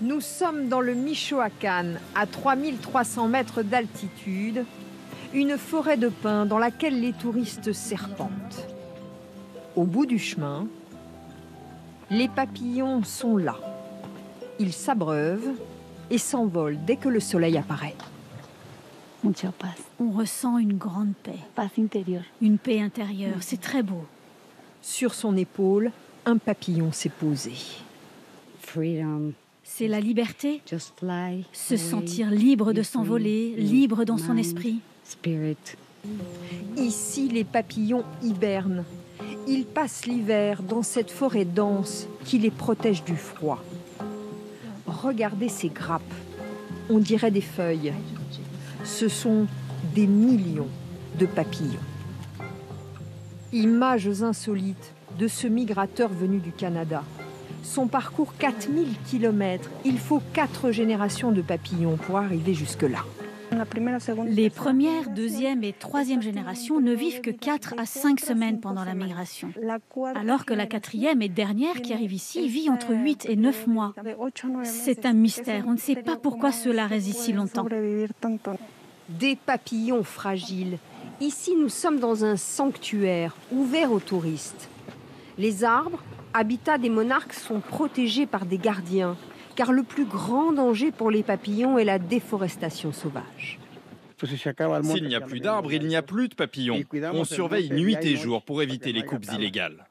Nous sommes dans le Michoacán, à 3300 mètres d'altitude, une forêt de pins dans laquelle les touristes serpentent. Au bout du chemin, les papillons sont là. Ils s'abreuvent et s'envolent dès que le soleil apparaît. On ressent une grande paix. Une paix intérieure, c'est très beau. Sur son épaule, un papillon s'est posé. C'est la liberté, se sentir libre de s'envoler, libre dans son esprit. Ici, les papillons hibernent. Ils passent l'hiver dans cette forêt dense qui les protège du froid. Regardez ces grappes, on dirait des feuilles. Ce sont des millions de papillons. Images insolites de ce migrateur venu du Canada. Son parcours 4000 km, il faut 4 générations de papillons pour arriver jusque-là. Les premières, deuxième et troisième générations ne vivent que 4 à 5 semaines pendant la migration. Alors que la quatrième et dernière qui arrive ici vit entre 8 et 9 mois. C'est un mystère, on ne sait pas pourquoi cela résiste si longtemps. Des papillons fragiles. Ici, nous sommes dans un sanctuaire ouvert aux touristes. Les arbres, habitat des monarques, sont protégés par des gardiens, car le plus grand danger pour les papillons est la déforestation sauvage. S'il n'y a plus d'arbres, il n'y a plus de papillons. On surveille nuit et jour pour éviter les coupes illégales.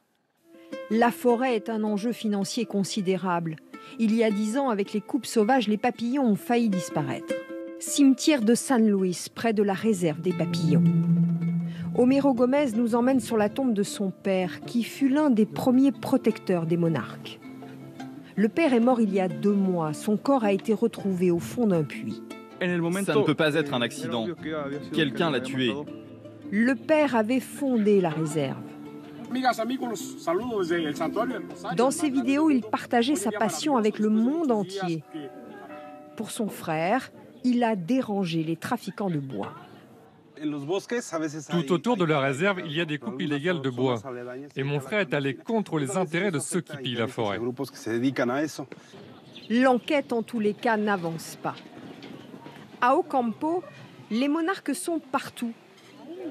La forêt est un enjeu financier considérable. Il y a 10 ans, avec les coupes sauvages, les papillons ont failli disparaître. Cimetière de San Luis, près de la réserve des papillons. Homero Gomez nous emmène sur la tombe de son père, qui fut l'un des premiers protecteurs des monarques. Le père est mort il y a 2 mois. Son corps a été retrouvé au fond d'un puits. Ça ne peut pas être un accident. Quelqu'un l'a tué. Le père avait fondé la réserve. Dans ses vidéos, il partageait sa passion avec le monde entier. Pour son frère, il a dérangé les trafiquants de bois. Tout autour de la réserve, il y a des coupes illégales de bois. Et mon frère est allé contre les intérêts de ceux qui pillent la forêt. L'enquête, en tous les cas, n'avance pas. À Ocampo, les monarques sont partout,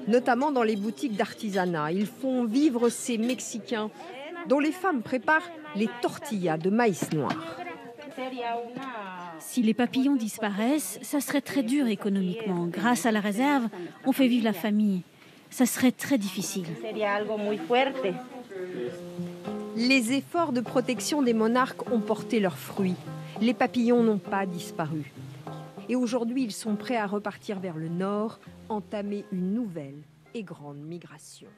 notamment dans les boutiques d'artisanat. Ils font vivre ces Mexicains, dont les femmes préparent les tortillas de maïs noir. Si les papillons disparaissent, ça serait très dur économiquement. Grâce à la réserve, on fait vivre la famille. Ça serait très difficile. Les efforts de protection des monarques ont porté leurs fruits. Les papillons n'ont pas disparu. Et aujourd'hui, ils sont prêts à repartir vers le nord, entamer une nouvelle et grande migration.